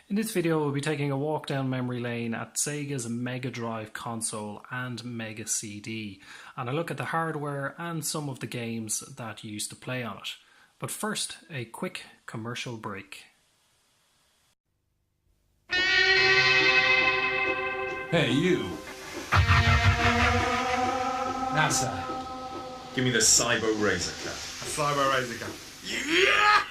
In this video we'll be taking a walk down memory lane at Sega's Mega Drive console and Mega CD, and a look at the hardware and some of the games that used to play on it. But first, a quick commercial break. Hey, you. That side. Give me the Cyber Razor Cut. Cyber Razor Gun. Yeah!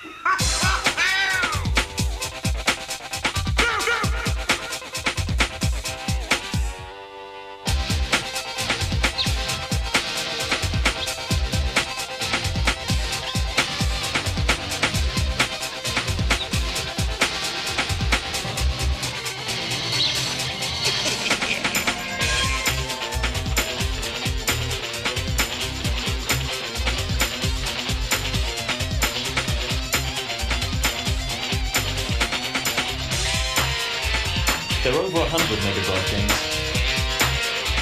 There are over 100 Mega Drive games.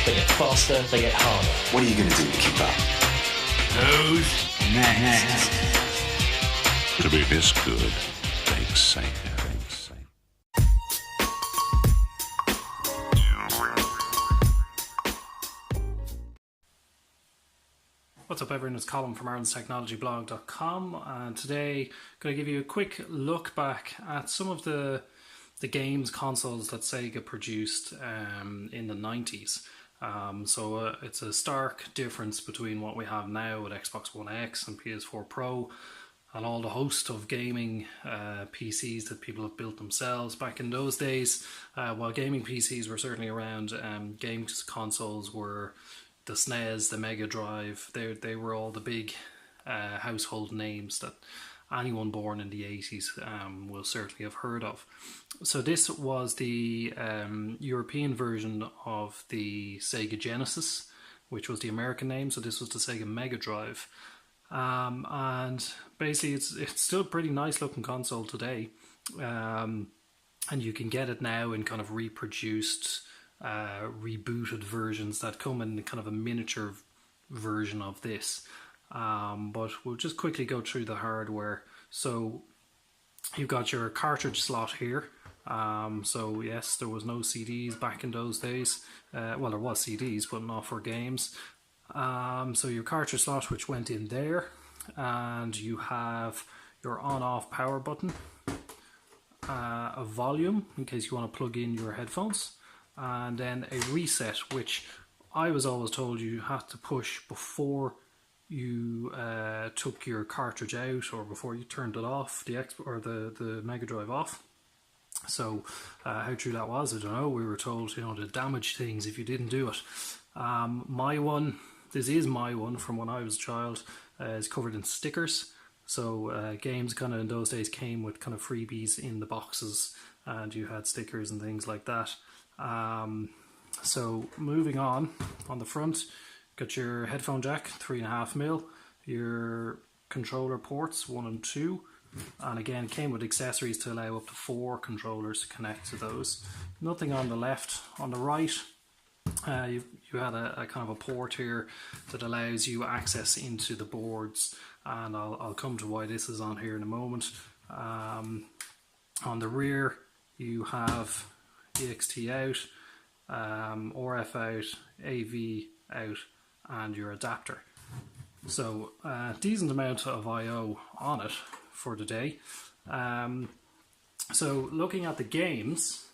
They get faster, they get harder. What are you going to do to keep up? Who's next? To be this good, takes Sega. What's up everyone, it's Colin from IrelandTechnologyBlog.com, and today I'm going to give you a quick look back at some of the games consoles that Sega produced in the 90s. So it's a stark difference between what we have now with Xbox One X and PS4 Pro and all the host of gaming PCs that people have built themselves. Back in those days, while gaming PCs were certainly around, games consoles were the SNES, the Mega Drive. They were all the big household names that anyone born in the 80s will certainly have heard of. So this was the European version of the Sega Genesis, which was the American name. So this was the Sega Mega Drive. And basically it's still a pretty nice looking console today. And you can get it now in kind of reproduced, rebooted versions that come in kind of a miniature version of this. But we'll just quickly go through the hardware. So you've got your cartridge slot here. So yes, there was no CDs back in those days. Well, there was CDs, but not for games. So your cartridge slot, which went in there, and you have your on-off power button, a volume in case you want to plug in your headphones, and then a reset, which I was always told you had to push before you took your cartridge out, or before you turned it off, the Mega Drive off. So how true that was, I don't know. We were told, to damage things if you didn't do it. This is my one from when I was a child, is covered in stickers. So games kind of in those days came with kind of freebies in the boxes, and you had stickers and things like that. So moving on the front, got your headphone jack, 3.5mm, your controller ports 1 and 2, and again came with accessories to allow up to 4 controllers to connect to those. Nothing on the left. On the right, you had a kind of a port here that allows you access into the boards, and I'll come to why this is on here in a moment. On the rear you have EXT out, RF out, AV out, and your adapter. So decent amount of I/O on it for the day. So looking at the games,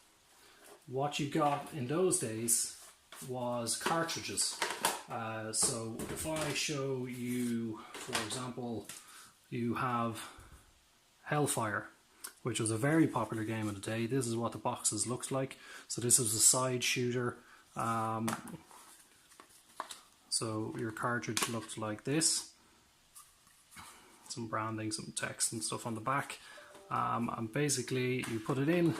what you got in those days was cartridges. So if I show you, for example, you have Hellfire, which was a very popular game of the day. This is what the boxes looked like. So this is a side shooter. So your cartridge looked like this. Some branding, some text and stuff on the back. And basically you put it in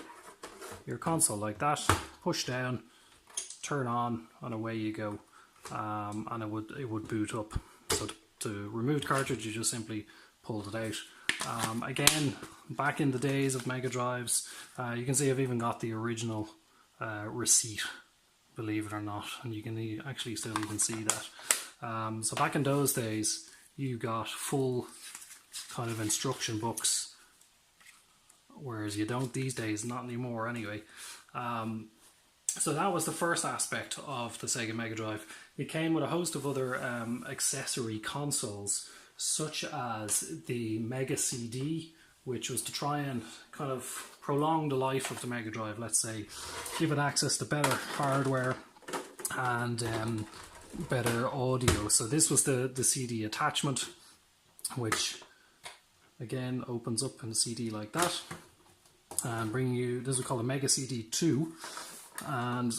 your console like that, push down, turn on, and away you go. And it would boot up. So to remove the cartridge, you just simply pulled it out. Again, back in the days of Mega Drives, you can see I've even got the original receipt, believe it or not, and you can actually still even see that. So back in those days, you got full kind of instruction books whereas you don't these days, not anymore anyway. So that was the first aspect of the Sega Mega Drive. It came with a host of other accessory consoles, such as the Mega CD, which was to try and kind of prolong the life of the Mega Drive, let's say, give it access to better hardware and better audio. So this was the CD attachment, which again opens up in a CD like that, and bringing you, this is called a Mega CD 2, and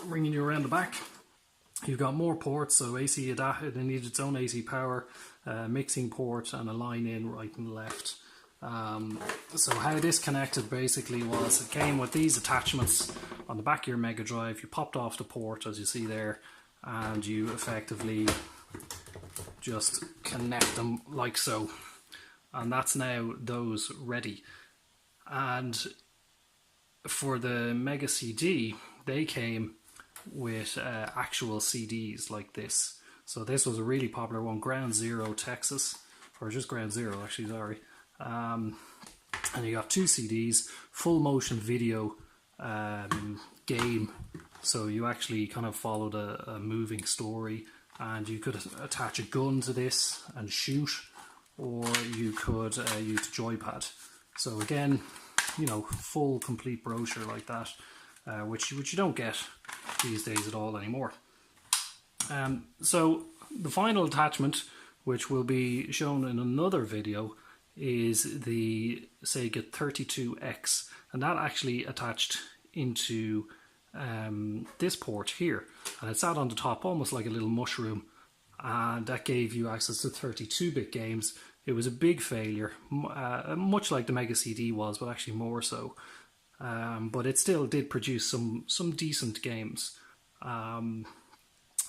bringing you around the back. You've got more ports, so AC adapter, it needed its own AC power, mixing port, and a line in right and left. So how this connected basically was, it came with these attachments on the back of your Mega Drive. You popped off the port, as you see there, and you effectively just connect them like so, and that's now those ready. And for the Mega CD, they came with actual CDs like this. So this was a really popular one, Ground Zero Texas, or just Ground Zero actually, sorry. And you got 2 CDs, full motion video game. So you actually kind of followed a moving story, and you could attach a gun to this and shoot, or you could use the joypad. So again, you know, full complete brochure like that, which you don't get these days at all anymore. So the final attachment, which will be shown in another video, is the Sega 32X, and that actually attached into this port here, and it sat on the top almost like a little mushroom, and that gave you access to 32-bit games. It was a big failure, much like the Mega CD was, but actually more so. But it still did produce some decent games.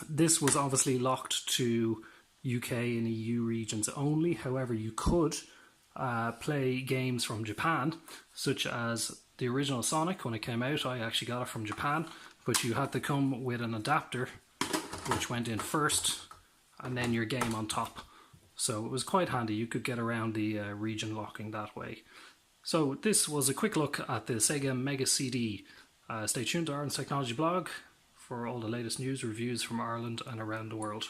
This was obviously locked to UK and EU regions only. However, you could play games from Japan, such as the original Sonic. When it came out, I actually got it from Japan, but you had to come with an adapter which went in first, and then your game on top. So it was quite handy. You could get around the region locking that way. So this was a quick look at the Sega Mega CD. Stay tuned to Ireland's Technology blog for all the latest news, reviews from Ireland and around the world.